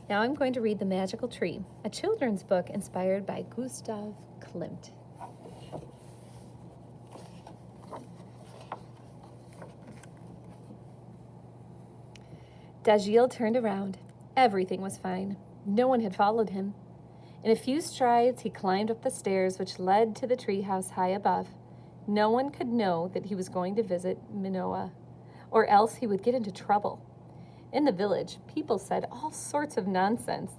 Now I'm going to read The Magical Tree, a children's book inspired by Gustav Klimt. Dajil turned around. Everything was fine. No one had followed him. In a few strides, he climbed up the stairs which led to the treehouse high above. No one could know that he was going to visit Minoa, or else he would get into trouble. In the village, people said all sorts of nonsense.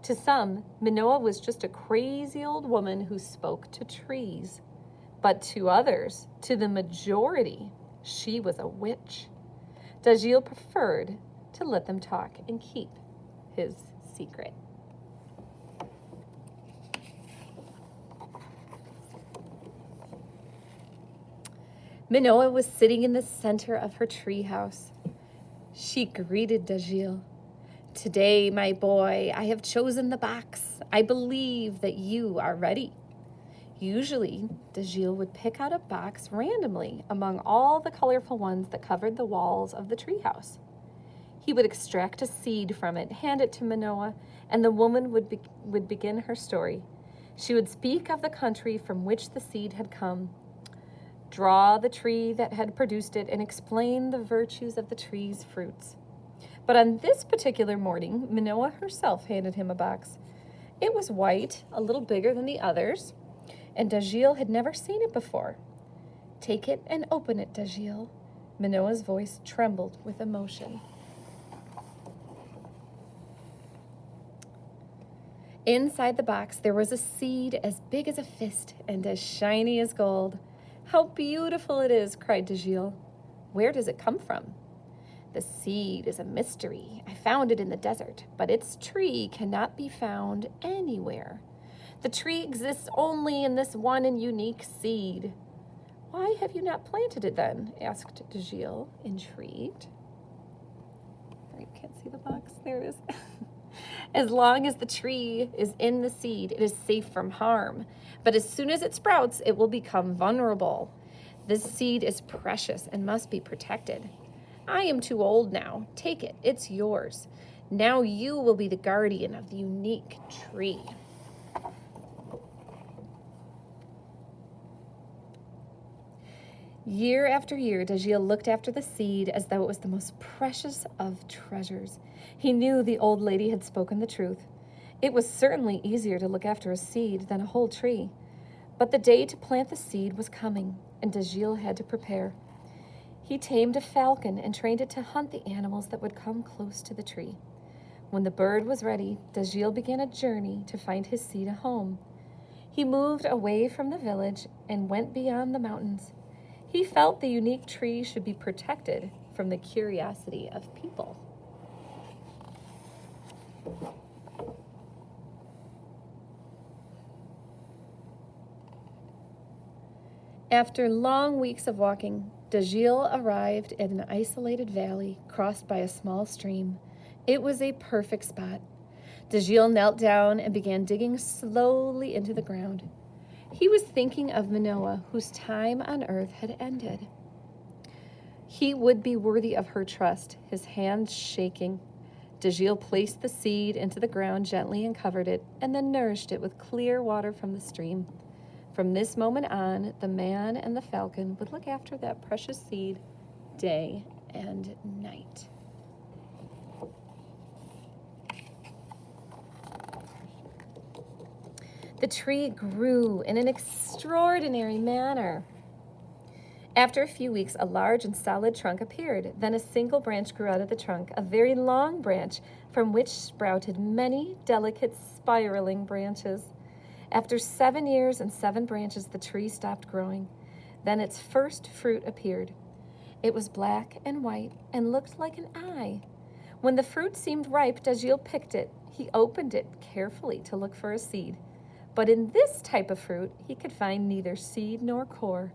To some, Minoa was just a crazy old woman who spoke to trees. But to others, to the majority, she was a witch. Dajil preferred to let them talk and keep his secret. Minoa was sitting in the center of her treehouse. She greeted Dajil. "Today, my boy, I have chosen the box. I believe that you are ready." Usually, Dajil would pick out a box randomly among all the colorful ones that covered the walls of the treehouse. He would extract a seed from it, hand it to Minoa, and the woman would begin her story. She would speak of the country from which the seed had come, draw the tree that had produced it, and explain the virtues of the tree's fruits. But on this particular morning, Minoa herself handed him a box. It was white, a little bigger than the others, and Dajil had never seen it before. "Take it and open it, Dajil." Minoa's voice trembled with emotion. Inside the box, there was a seed as big as a fist and as shiny as gold. "How beautiful it is," cried Dajil. "Where does it come from?" "The seed is a mystery. I found it in the desert, but its tree cannot be found anywhere. The tree exists only in this one and unique seed." "Why have you not planted it then?" asked Dajil, intrigued. You can't see the box. There it is. "As long as the tree is in the seed, it is safe from harm. But as soon as it sprouts, it will become vulnerable. This seed is precious and must be protected. I am too old now. Take it. It's yours. Now you will be the guardian of the unique tree." Year after year, Dajil looked after the seed as though it was the most precious of treasures. He knew the old lady had spoken the truth. It was certainly easier to look after a seed than a whole tree. But the day to plant the seed was coming, and Dajil had to prepare. He tamed a falcon and trained it to hunt the animals that would come close to the tree. When the bird was ready, Dajil began a journey to find his seed a home. He moved away from the village and went beyond the mountains. He felt the unique tree should be protected from the curiosity of people. After long weeks of walking, Dajil arrived at an isolated valley crossed by a small stream. It was a perfect spot. Dajil knelt down and began digging slowly into the ground. He was thinking of Minoa, whose time on earth had ended. He would be worthy of her trust, his hands shaking. Dajil placed the seed into the ground gently and covered it, and then nourished it with clear water from the stream. From this moment on, the man and the falcon would look after that precious seed day and night. The tree grew in an extraordinary manner. After a few weeks, a large and solid trunk appeared. Then a single branch grew out of the trunk, a very long branch from which sprouted many delicate spiraling branches. After 7 years and 7 branches, the tree stopped growing. Then its first fruit appeared. It was black and white and looked like an eye. When the fruit seemed ripe, Dajil picked it. He opened it carefully to look for a seed. But in this type of fruit, he could find neither seed nor core,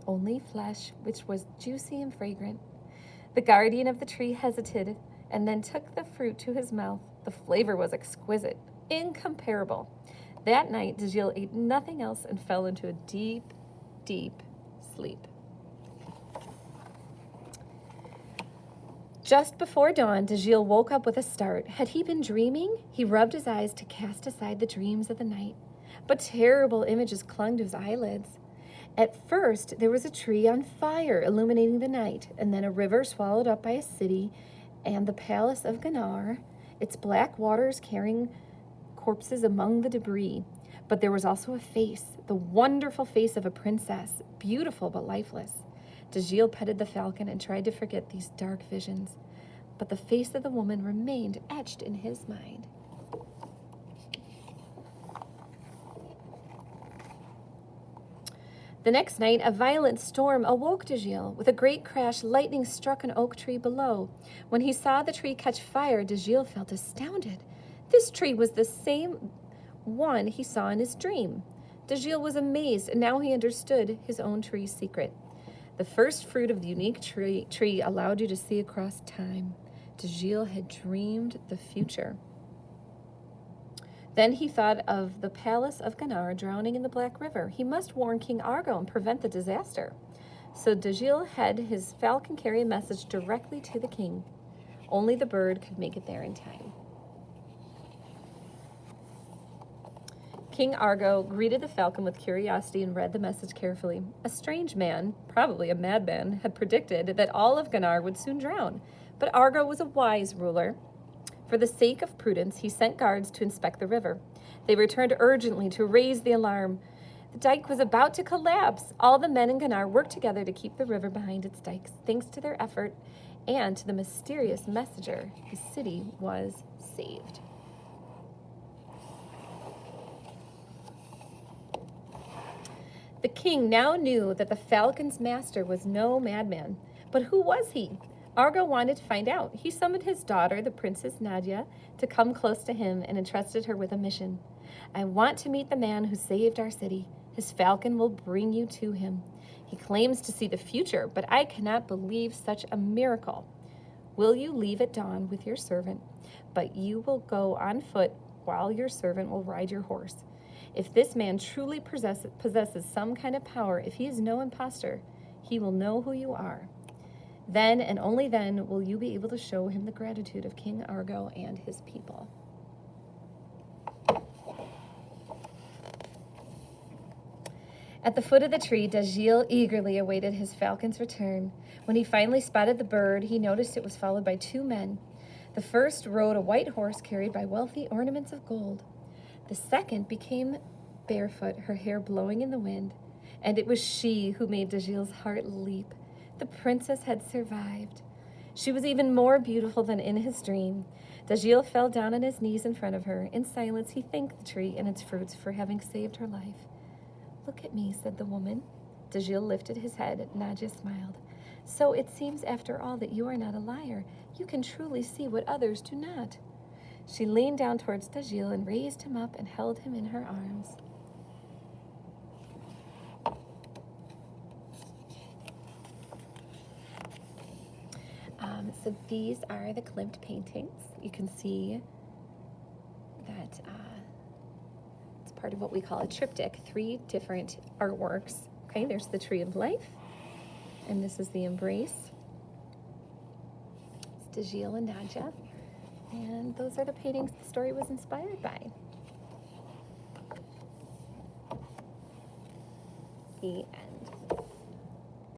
only flesh, which was juicy and fragrant. The guardian of the tree hesitated and then took the fruit to his mouth. The flavor was exquisite, incomparable. That night, Dajil ate nothing else and fell into a deep, deep sleep. Just before dawn, Dajil woke up with a start. Had he been dreaming? He rubbed his eyes to cast aside the dreams of the night, but terrible images clung to his eyelids. At first, there was a tree on fire illuminating the night, and then a river swallowed up by a city, and the palace of Ganar, its black waters carrying corpses among the debris. But there was also a face, the wonderful face of a princess, beautiful but lifeless. Dajil petted the falcon and tried to forget these dark visions, but the face of the woman remained etched in his mind. The next night, a violent storm awoke Dajil. With a great crash, lightning struck an oak tree below. When he saw the tree catch fire, Dajil felt astounded. This tree was the same one he saw in his dream. Dajil was amazed, and now he understood his own tree's secret. The first fruit of the unique tree allowed you to see across time. Dajil had dreamed the future. Then he thought of the palace of Ganar drowning in the Black River. He must warn King Argo and prevent the disaster. So Dajil had his falcon carry a message directly to the king. Only the bird could make it there in time. King Argo greeted the falcon with curiosity and read the message carefully. A strange man, probably a madman, had predicted that all of Ganar would soon drown. But Argo was a wise ruler. For the sake of prudence, he sent guards to inspect the river. They returned urgently to raise the alarm. The dike was about to collapse. All the men in Ganar worked together to keep the river behind its dikes. Thanks to their effort and to the mysterious messenger, the city was saved. The king now knew that the falcon's master was no madman. But who was he? Argo wanted to find out. He summoned his daughter, the Princess Nadia, to come close to him and entrusted her with a mission. I want to meet the man who saved our city. His falcon will bring you to him. He claims to see the future, but I cannot believe such a miracle. Will you leave at dawn with your servant? But you will go on foot while your servant will ride your horse. If this man truly possesses some kind of power, if he is no imposter, he will know who you are. Then and only then will you be able to show him the gratitude of King Argo and his people. At the foot of the tree, Dajil eagerly awaited his falcon's return. When he finally spotted the bird, he noticed it was followed by two men. The first rode a white horse carried by wealthy ornaments of gold. The second became barefoot, her hair blowing in the wind, and it was she who made Dajil's heart leap. The princess had survived. She was even more beautiful than in his dream. Dajil fell down on his knees in front of her. In silence, he thanked the tree and its fruits for having saved her life. Look at me, said the woman. Dajil lifted his head. Nadia smiled. So it seems after all that you are not a liar. You can truly see what others do not. She leaned down towards Dajil and raised him up and held him in her arms. So these are the Klimt paintings. You can see that it's part of what we call a triptych, 3 different artworks. Okay, there's the Tree of Life, and this is the Embrace. It's Dajil and Nadia, and those are the paintings the story was inspired by. The end.